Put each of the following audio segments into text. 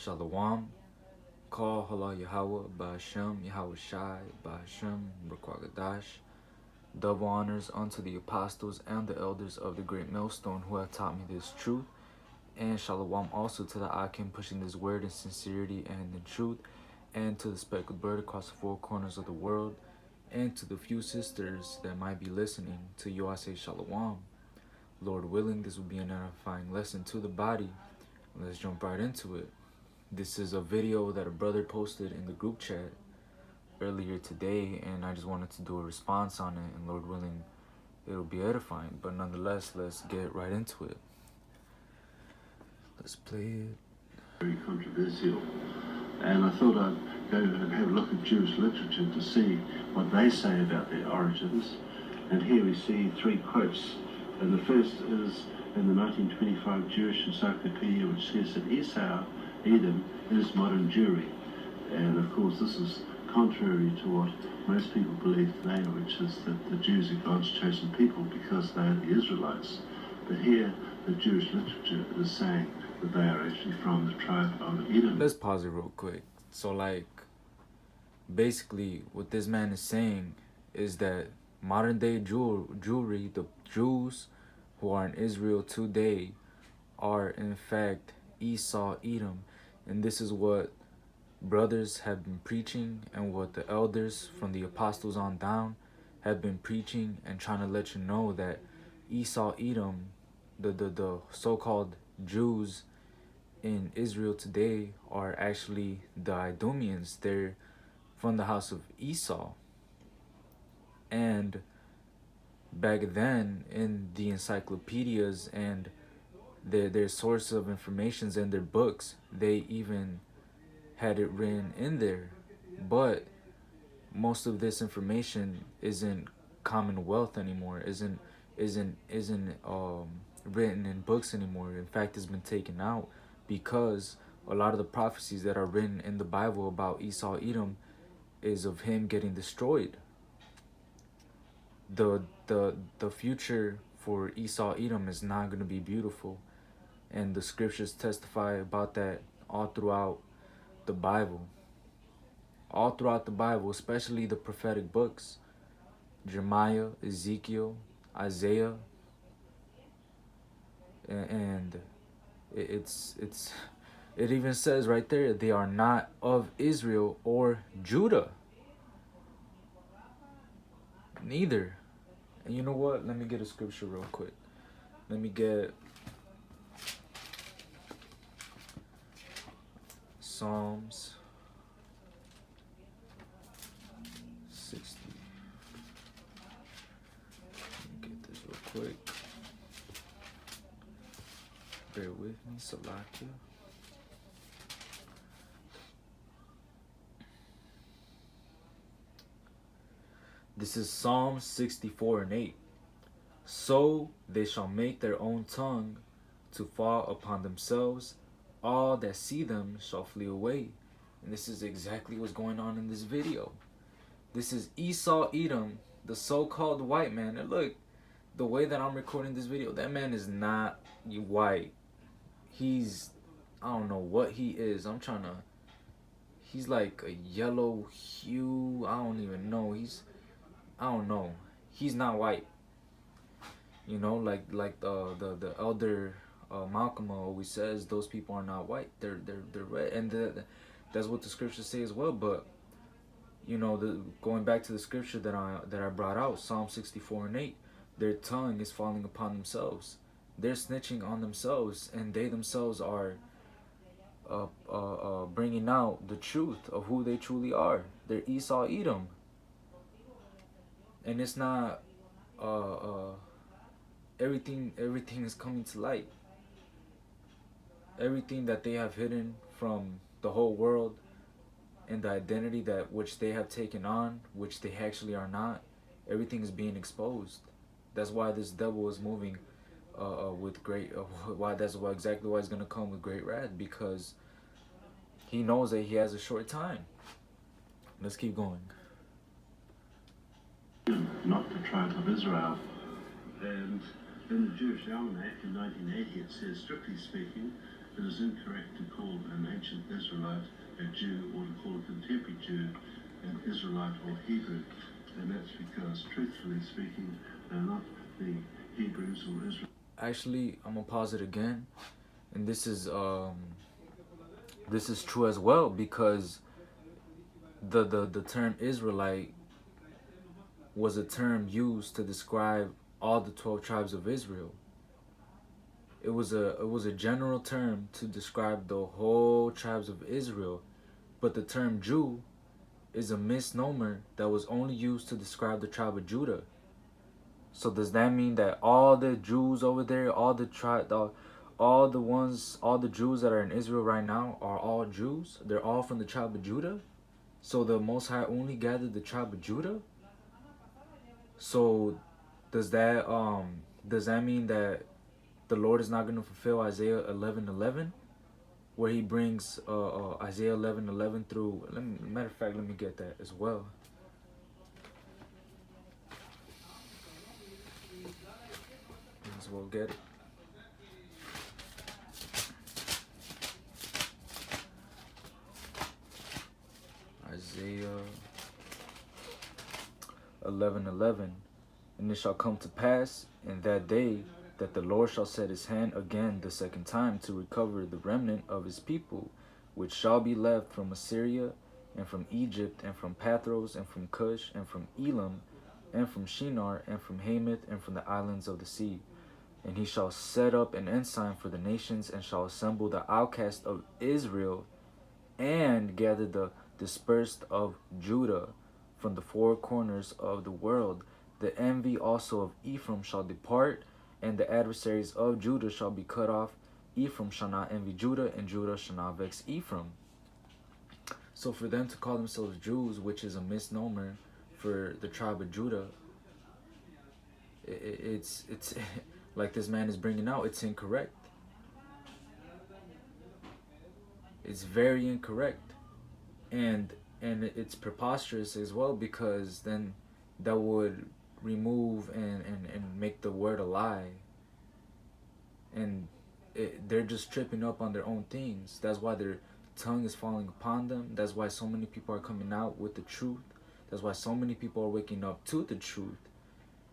Shalom. Call Hala Yahweh, Ba'ashem, Yahweh Shai, Ba'ashem, Rakwagadash. Double honors unto the apostles and the elders of the great millstone who have taught me this truth. And Shalom also to the Akim pushing this word in sincerity and in truth. And to the speckled bird across the four corners of the world. And to the few sisters that might be listening, to you I say Shalom. Lord willing, this will be an edifying lesson to the body. Let's jump right into it. This is a video that a brother posted in the group chat earlier today, and I just wanted to do a response on it, and Lord willing, it'll be edifying. But nonetheless, let's get right into it. Let's play it. Very controversial, and I thought I'd go and have a look at Jewish literature to see what they say about their origins. And here we see three quotes, and the first is in the 1925 Jewish Encyclopedia, which says that Esau, Edom, is modern Jewry. And of course this is contrary to what most people believe today, which is that the Jews are God's chosen people because they are the Israelites. But here the Jewish literature is saying that they are actually from the tribe of Edom. Let's pause it real quick. So like, basically what this man is saying is that modern day Jewry, the Jews who are in Israel today, are in fact Esau, Edom. And this is what brothers have been preaching, and what the elders from the apostles on down have been preaching, and trying to let you know that Esau, Edom, the so-called Jews in Israel today are actually the Idumeans. They're from the house of Esau. And back then in the encyclopedias and their source of informations and their books, they even had it written in there. But most of this information isn't commonwealth anymore, isn't written in books anymore. In fact, it's been taken out because a lot of the prophecies that are written in the Bible about Esau, Edom is of him getting destroyed. The future for Esau, Edom is not going to be beautiful, and the scriptures testify about that all throughout the Bible. All throughout the Bible, especially the prophetic books, Jeremiah, Ezekiel, Isaiah, and it even says right there, they are not of Israel or Judah. Neither. And you know what? Let me get a scripture real quick. Let me get Psalms 60. Let me get this real quick. Bear with me, Salakia. This is Psalm 64:8. So they shall make their own tongue to fall upon themselves. All that see them shall flee away. And this is exactly what's going on in this video. This is Esau, Edom, the so-called white man. And look, the way that I'm recording this video, that man is not white. He's, I don't know what he is. He's like a yellow hue. I don't even know. I don't know. He's not white. You know, like the elder Malcolm always says, those people are not white. They're red, and that's what the scriptures say as well. But you know, going back to the scripture that I brought out, Psalm 64:8, their tongue is falling upon themselves. They're snitching on themselves, and they themselves are bringing out the truth of who they truly are. They're Esau, Edom. And it's not everything is coming to light. Everything that they have hidden from the whole world, and the identity that which they have taken on, which they actually are not, everything is being exposed. That's why this devil is moving with great exactly why he's gonna come with great wrath, because he knows that he has a short time. Let's keep going. Not the tribe of Israel. And in the Jewish Almanac in 1980 it says, strictly speaking, It is incorrect to call an ancient Israelite a Jew or to call a contemporary Jew an Israelite or Hebrew. And that's because, truthfully speaking, they're not the Hebrews or Israel. Actually, I'm gonna pause it again, and this is true as well, because the term Israelite was a term used to describe all the 12 tribes of Israel. It was a general term to describe the whole tribes of Israel, but the term Jew is a misnomer that was only used to describe the tribe of Judah. So does that mean that all the Jews over there, all the Jews that are in Israel right now are all Jews? They're all from the tribe of Judah? So the Most High only gathered the tribe of Judah? So does that mean that the Lord is not going to fulfill Isaiah 11:11, where he brings Isaiah 11:11 through? Matter of fact, let me get that as well. Might as well get it. Isaiah 11:11. And it shall come to pass in that day that the Lord shall set his hand again the second time to recover the remnant of his people, which shall be left from Assyria, and from Egypt, and from Pathros, and from Cush, and from Elam, and from Shinar, and from Hamath, and from the islands of the sea. And he shall set up an ensign for the nations, and shall assemble the outcast of Israel, and gather the dispersed of Judah from the four corners of the world. The envy also of Ephraim shall depart, and the adversaries of Judah shall be cut off. Ephraim shall not envy Judah, and Judah shall not vex Ephraim. So for them to call themselves Jews, which is a misnomer for the tribe of Judah, it's like this man is bringing out, it's incorrect. It's very incorrect, and it's preposterous as well, because then that would remove and make the word a lie, and they're just tripping up on their own things. That's why their tongue is falling upon them. That's why so many people are coming out with the truth. That's why so many people are waking up to the truth,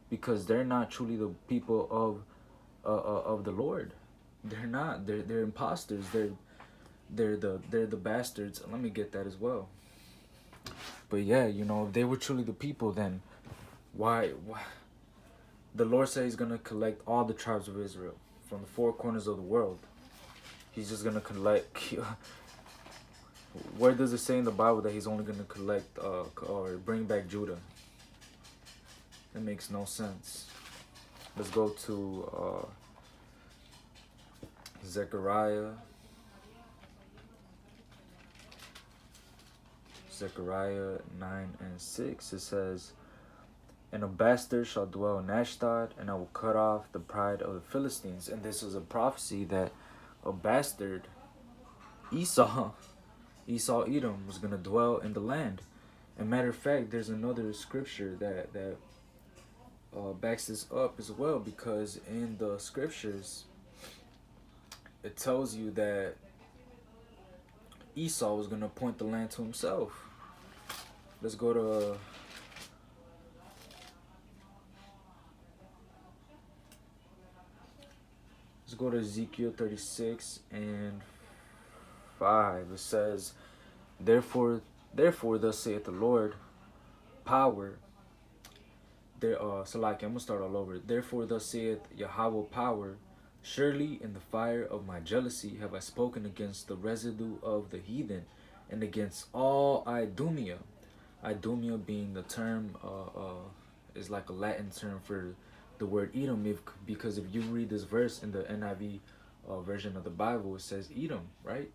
because they're not truly the people of the Lord. They're not. They're imposters. They're the bastards. Let me get that as well. But yeah, if they were truly the people, then why the Lord said he's gonna collect all the tribes of Israel from the four corners of the world. He's just gonna collect. Where does it say in the Bible that he's only gonna collect or bring back Judah? It makes no sense. Let's go to Zechariah 9:6. It says, and a bastard shall dwell in Ashdod, and I will cut off the pride of the Philistines. And this was a prophecy that a bastard, Esau Edom, was going to dwell in the land. And matter of fact, there's another scripture that backs this up as well, because in the scriptures it tells you that Esau was going to appoint the land to himself. Let's go to Ezekiel 36:5. It says, Therefore thus saith the Lord, power. I'm gonna start all over. Therefore thus saith Yahweh power, surely in the fire of my jealousy have I spoken against the residue of the heathen, and against all Idumea. Idumea being the term, is like a Latin term for the word Edom, because if you read this verse in the NIV version of the Bible, it says Edom, right?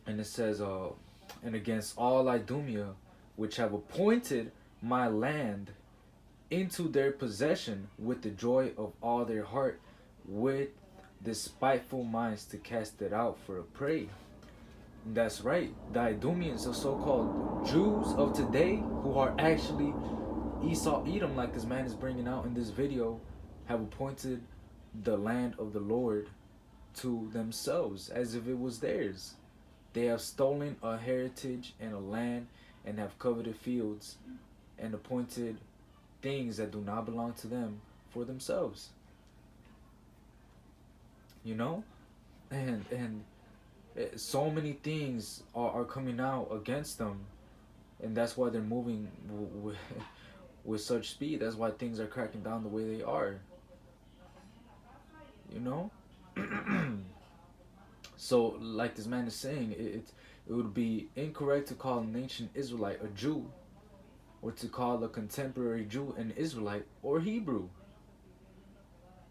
And it says, and against all Idumea, which have appointed my land into their possession with the joy of all their heart, with despiteful minds to cast it out for a prey. That's right. The Idumeans, the so-called Jews of today, who are actually Esau Edom, like this man is bringing out in this video, have appointed the land of the Lord to themselves as if it was theirs. They have stolen a heritage and a land and have coveted fields and appointed things that do not belong to them for themselves. You know? And so many things are coming out against them, and that's why they're moving with such speed. That's why things are cracking down the way they are. You know? So, like this man is saying, it would be incorrect to call an ancient Israelite a Jew, or to call a contemporary Jew an Israelite or Hebrew.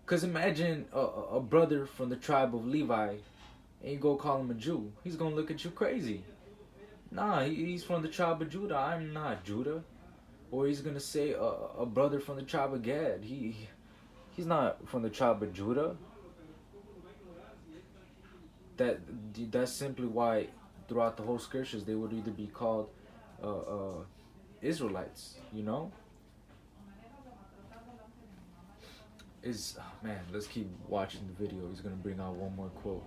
Because imagine a brother from the tribe of Levi, and you go call him a Jew. He's going to look at you crazy. Nah, he's from the tribe of Judah. I'm not Judah. Or he's going to say a brother from the tribe of Gad. He's not from the tribe of Judah. That's simply why throughout the whole scriptures they would either be called Israelites, you know? Man, let's keep watching the video. He's gonna bring out one more quote.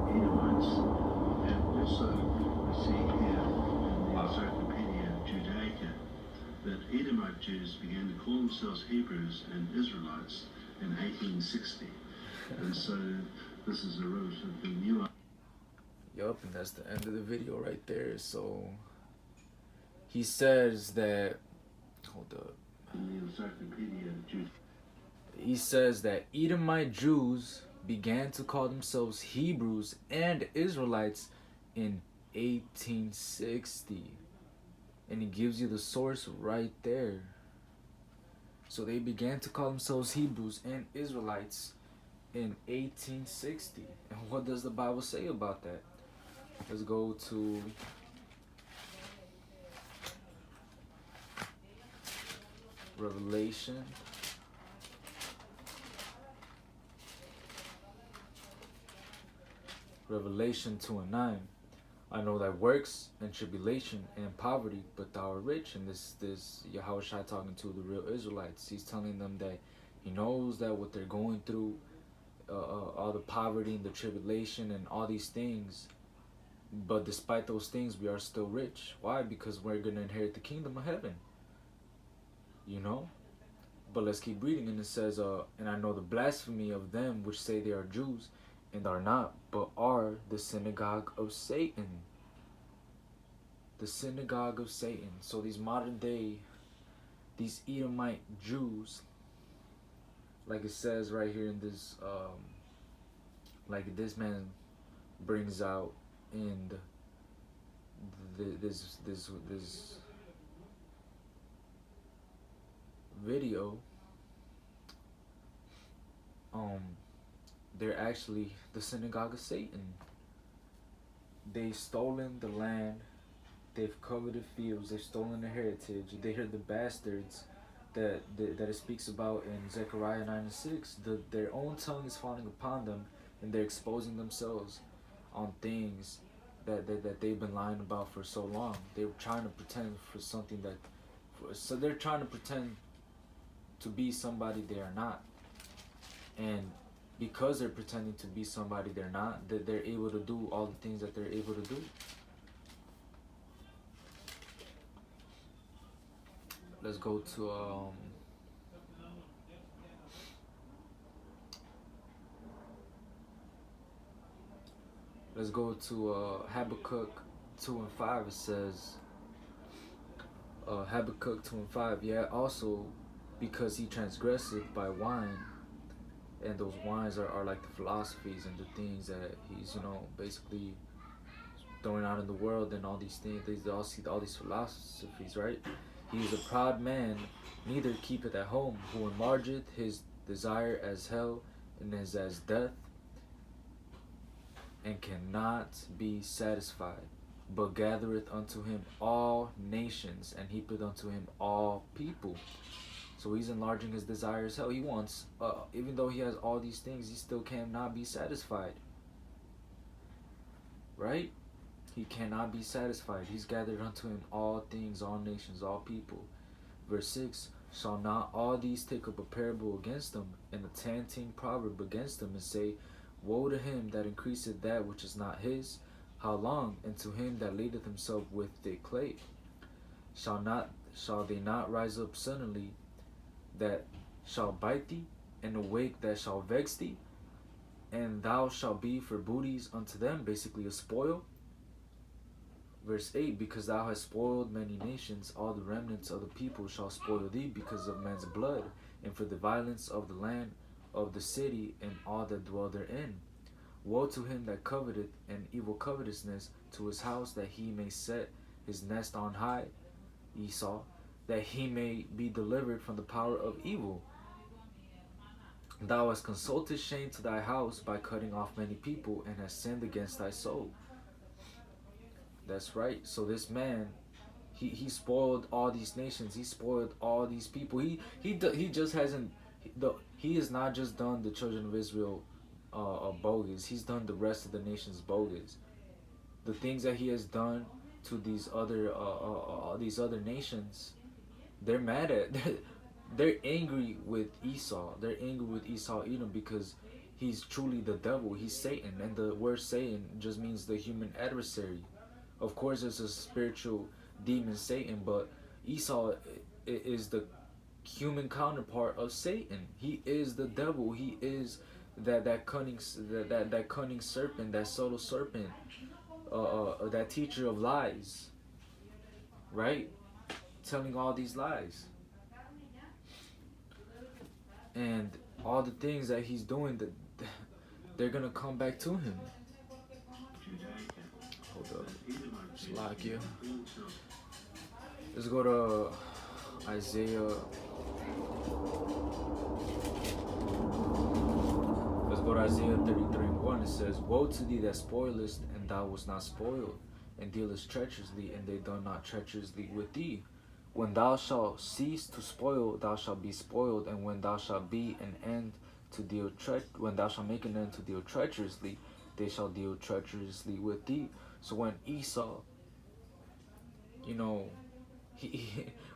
Edomites, and also we see here in the Encyclopedia Judaica that Edomite Jews began to call themselves Hebrews and Israelites in 1860. And so this is a relatively new. Yup, and that's the end of the video right there. So he says that, hold up. In the Encyclopedia Judaica. He says that Edomite Jews began to call themselves Hebrews and Israelites in 1860. And he gives you the source right there. So they began to call themselves Hebrews and Israelites in 1860. And what does the Bible say about that? Let's go to Revelation. Revelation 2:9. I know thy works and tribulation and poverty, but thou art rich. And this Yahushua talking to the real Israelites. He's telling them that he knows that what they're going through, all the poverty and the tribulation and all these things, but despite those things, we are still rich. Why? Because we're going to inherit the kingdom of heaven. You know? But let's keep reading. And it says, and I know the blasphemy of them which say they are Jews and are not, but are the synagogue of Satan. The synagogue of Satan. So these modern day, these Edomite Jews, like it says right here in this, like this man brings out in this video, they're actually the synagogue of Satan. They've stolen the land, they've coveted fields, they've stolen the heritage. They are the bastards that it speaks about in Zechariah 9:6. Their own tongue is falling upon them, and they're exposing themselves on things that they've been lying about for so long. They're trying to pretend for something so they're trying to pretend to be somebody they are not. And because they're pretending to be somebody they're not, that they're able to do all the things that they're able to do. Let's go to Habakkuk 2:5. It says, Habakkuk 2:5. Yeah, also because he transgresseth by wine, and those wines are like the philosophies and the things that he's, basically throwing out in the world, and all these things. They all see all these philosophies, right? He is a proud man, neither keepeth at home, who enlargeth his desire as hell, and is as death, and cannot be satisfied, but gathereth unto him all nations, and heapeth unto him all people. So he's enlarging his desire as hell. He wants, even though he has all these things, he still cannot be satisfied. Right? He cannot be satisfied. He's gathered unto him all things, all nations, all people. Verse 6, Shall not all these take up a parable against them, and a tanting proverb against them, and say, Woe to him that increaseth that which is not his? How long? And to him that ladeth himself with thick clay. Shall they not rise up suddenly that shall bite thee, and awake that shall vex thee, and thou shalt be for booties unto them, basically a spoil? Verse 8, because thou hast spoiled many nations, all the remnants of the people shall spoil thee because of men's blood, and for the violence of the land of the city, and all that dwell therein. Woe to him that coveteth an evil covetousness to his house, that he may set his nest on high, Esau, that he may be delivered from the power of evil. Thou hast consulted shame to thy house by cutting off many people, and hast sinned against thy soul. That's right. So this man, he spoiled all these nations. He spoiled all these people. He just hasn't. He has not just done the children of Israel bogus. He's done the rest of the nations bogus. The things that he has done to these other nations, they're mad at. They're angry with Esau. They're angry with Esau Edom because he's truly the devil. He's Satan, and the word Satan just means the human adversary. Of course, it's a spiritual demon, Satan, but Esau is the human counterpart of Satan. He is the devil. He is that cunning serpent, that subtle serpent, that teacher of lies, right? Telling all these lies. And all the things that he's doing, that they're gonna come back to him. Hold up, Slovakia. Let's go to Isaiah. Let's go to Isaiah 33:1. It says, Woe to thee that spoilest, and thou wast not spoiled, and dealest treacherously, and they done not treacherously with thee. When thou shalt cease to spoil, thou shalt be spoiled, and when thou shalt be an end to deal when thou shalt make an end to deal treacherously, they shall deal treacherously with thee. So when Esau,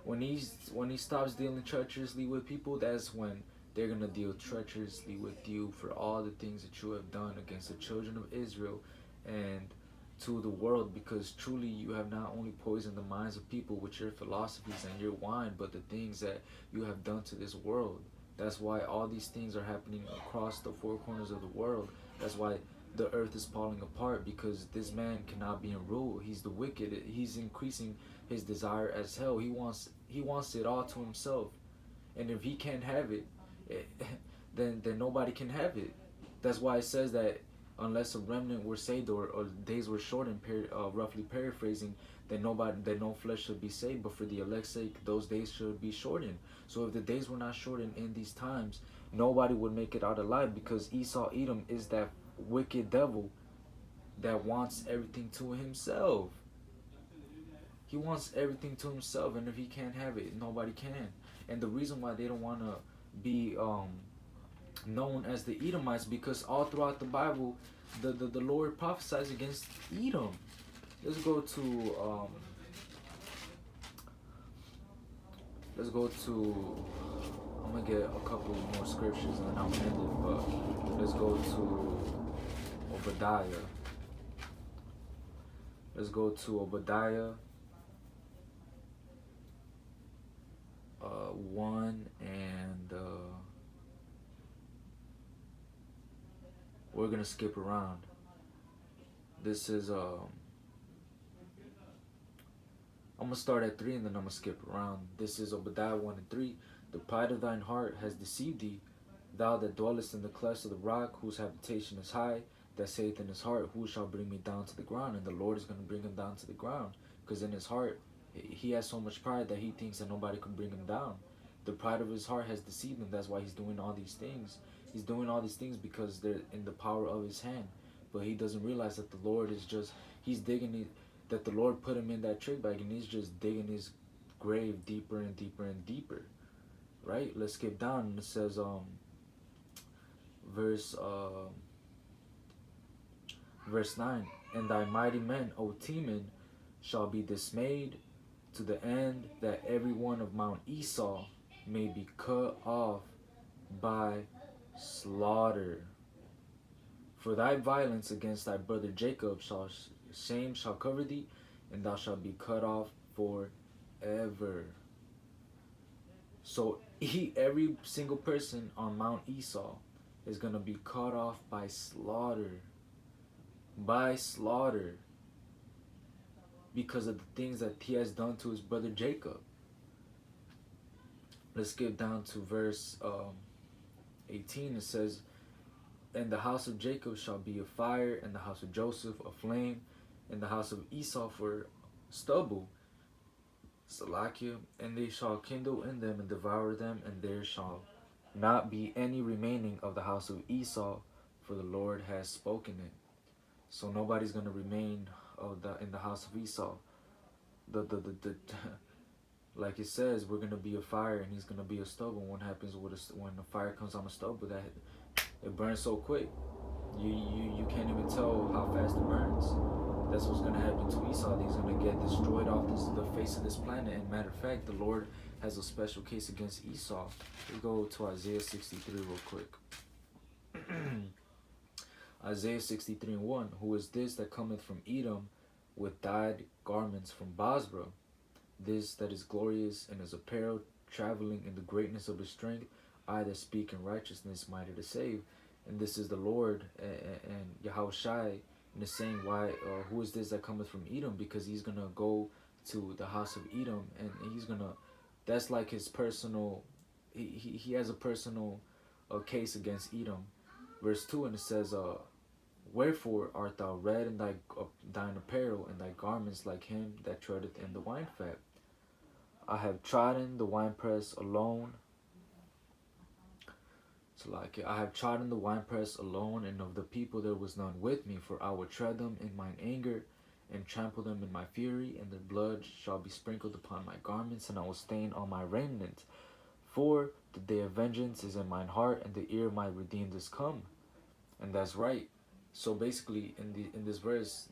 when he stops dealing treacherously with people, that's when they're gonna deal treacherously with you for all the things that you have done against the children of Israel and to the world, because truly you have not only poisoned the minds of people with your philosophies and your wine, but the things that you have done to this world. That's why all these things are happening across the four corners of the world. That's why the earth is falling apart, because this man cannot be in rule. He's the wicked. He's increasing his desire as hell. He wants it all to himself, and if he can't have it, then nobody can have it. That's why it says that unless a remnant were saved, or days were shortened, roughly paraphrasing, then no flesh should be saved. But for the elect's sake, those days should be shortened. So if the days were not shortened in these times, nobody would make it out alive, because Esau Edom is that wicked devil that wants everything to himself. He wants everything to himself, and if he can't have it, nobody can. And the reason why they don't want to be known as the Edomites, because all throughout the Bible, the Lord prophesies against Edom. Let's go to I'm gonna get a couple more scriptures and then I'll end it, but let's go to Obadiah. Let's go to Obadiah 1, and we're gonna skip around. This is I'm gonna start at 3 and then I'm gonna skip around. This is Obadiah 1 and 3. The pride of thine heart has deceived thee, thou that dwellest in the clefts of the rock, whose habitation is high, that saith in his heart, who shall bring me down to the ground? And the Lord is gonna bring him down to the ground, because in his heart he has so much pride that he thinks that nobody can bring him down. The pride of his heart has deceived him. That's why he's doing all these things. He's doing all these things because they're in the power of his hand. But he doesn't realize that the Lord is just, he's digging it, that the Lord put him in that trick bag, and he's just digging his grave deeper and deeper and deeper. Right? Let's skip down. It says, verse 9, and thy mighty men, O Teman, shall be dismayed, to the end that every one of Mount Esau may be cut off by slaughter. For thy violence against thy brother Jacob shame shall cover thee, and thou shalt be cut off forever. So every single person on Mount Esau is going to be cut off by slaughter. By slaughter. Because of the things that he has done to his brother Jacob. Let's skip down to verse 18. It says, and the house of Jacob shall be a fire, and the house of Joseph a flame, and the house of Esau for stubble, Salakia, and they shall kindle in them and devour them, and there shall not be any remaining of the house of Esau, for the Lord has spoken it. So nobody's gonna remain in the house of Esau. Like it says, we're gonna be a fire, and he's gonna be a stubble. What happens when the fire comes on a stubble? That it burns so quick, you can't even tell how fast it burns. That's what's gonna happen to Esau. He's gonna get destroyed off the face of this planet. And matter of fact, the Lord has a special case against Esau. Let's go to Isaiah 63 real quick. Isaiah 63:1. Who is this that cometh from Edom with dyed garments from Basra? This that is glorious in his apparel, traveling in the greatness of his strength, I that speak in righteousness, mighty to save. And this is the Lord and Yahushai, and is saying, why? Who is this that cometh from Edom? Because he's gonna go to the house of Edom, and he's gonna. That's like his personal. He has a personal case against Edom. Verse 2, and it says, wherefore art thou red in thine apparel, and thy garments like him that treadeth in the wine fat? I have trodden the winepress alone. So like I have trodden the winepress alone, and of the people there was none with me, for I will tread them in mine anger, and trample them in my fury, and their blood shall be sprinkled upon my garments, and I will stain all my raiment. For the day of vengeance is in mine heart, and the ear of my redeemed is come. And that's right. So basically, in this verse,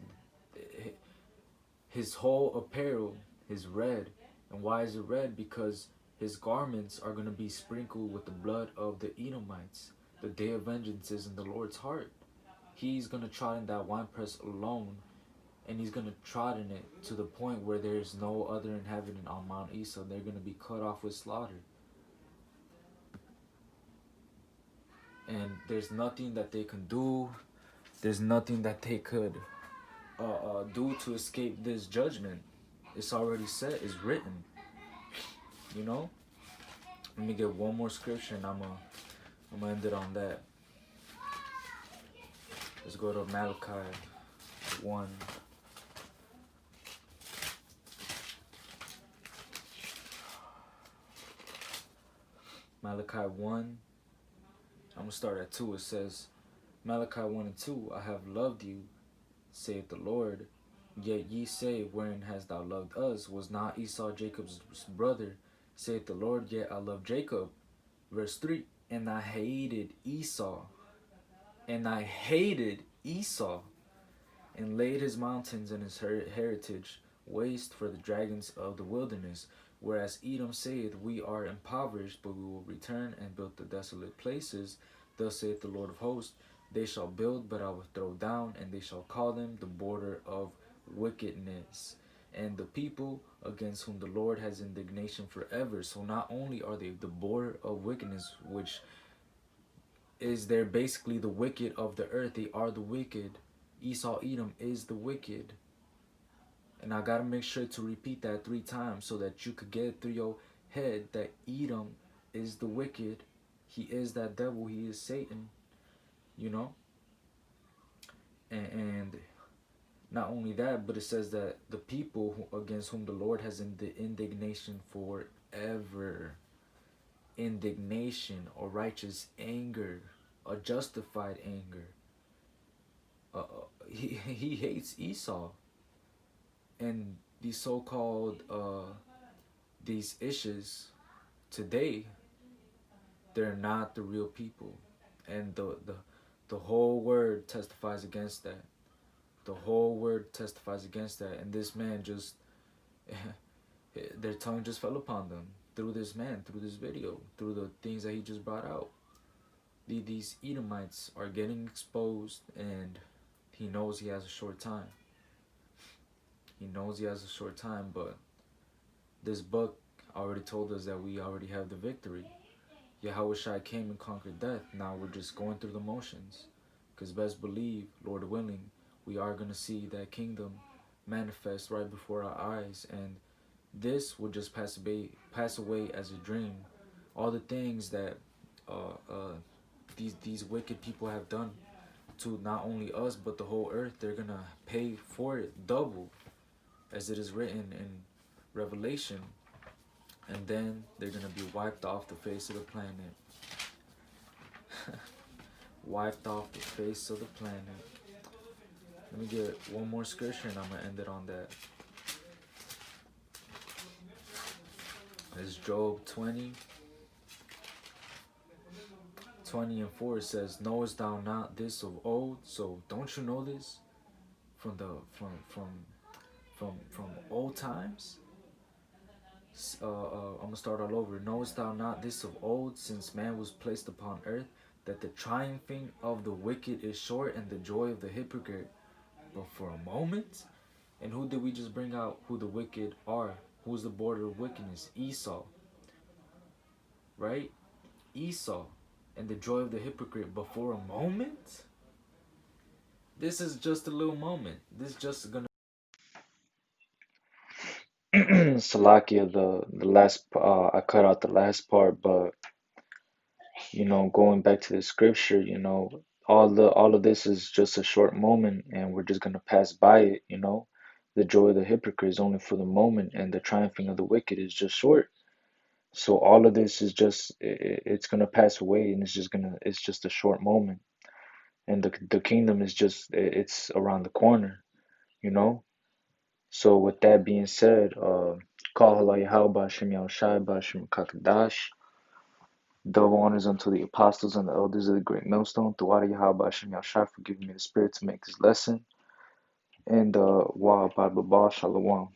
his whole apparel is red. And why is it red? Because his garments are going to be sprinkled with the blood of the Edomites. The day of vengeance is in the Lord's heart. He's going to trot in that winepress alone, and he's going to trot in it to the point where there is no other inhabitant on Mount Esau. They're going to be cut off with slaughter. And there's nothing that they can do. There's nothing that they could do to escape this judgment. It's already set. It's written. You know? Let me get one more scripture, and I'm gonna end it on that. Let's go to Malachi 1. Malachi 1. I'm going to start at 2. It says, Malachi 1 and 2, I have loved you, saith the Lord. Yet ye say, wherein hast thou loved us? Was not Esau Jacob's brother? Saith the Lord, yet I love Jacob. Verse 3, and I hated Esau. And I hated Esau, and laid his mountains and his heritage waste for the dragons of the wilderness. Whereas Edom saith, we are impoverished, but we will return and build the desolate places. Thus saith the Lord of hosts, they shall build, but I will throw down, and they shall call them the border of wickedness, and the people against whom the Lord has indignation forever. So not only are they the border of wickedness, which is they're basically the wicked of the earth. They are the wicked. Esau, Edom is the wicked. And I gotta make sure to repeat that 3 times so that you could get it through your head that Edom is the wicked. He is that devil. He is Satan. You know? And not only that, but it says that the people against whom the Lord has indignation forever. Indignation or righteous anger, a justified anger. He hates Esau. And these so-called these issues today, they're not the real people, and the whole word testifies against that. The whole word testifies against that, and this man just their tongue just fell upon them. through this man, through this video, through the things that he just brought out. These Edomites are getting exposed, and he knows he has a short time. He knows he has a short time, but this book already told us that we already have the victory. Yahushua came and conquered death. Now we're just going through the motions. Because best believe, Lord willing, we are going to see that kingdom manifest right before our eyes. And this will just pass away as a dream. All the things that these wicked people have done to not only us but the whole earth, they're going to pay for it double, as it is written in Revelation. And then they're going to be wiped off the face of the planet. Wiped off the face of the planet. Let me get one more scripture and I'm going to end it on that. It's Job 20. 20 and 4. It says, knowest thou not this of old? So don't you know this from old times? I'm gonna start all over. Knowest thou not this of old, since man was placed upon earth, that the triumphing of the wicked is short, and the joy of the hypocrite but for a moment? And who did we just bring out? Who the wicked are? Who's the border of wickedness? Esau, right? Esau, and the joy of the hypocrite but for a moment. This is just a little moment. This just gonna Salakia, the last I cut out the last part, but going back to the scripture, all of this is just a short moment, and we're just gonna pass by it. The joy of the hypocrite is only for the moment, and the triumphing of the wicked is just short. So all of this is just it's gonna pass away, and it's just a short moment, and the kingdom is just it's around the corner, you know. So with that being said, Call Halal Yahweh Hashem Yahushai Hashem Kakadash. Double honors unto the apostles and the elders of the great millstone. Throughout Yahweh Hashem Yahushai for giving me the spirit to make this lesson. And Wa Ba Shalom.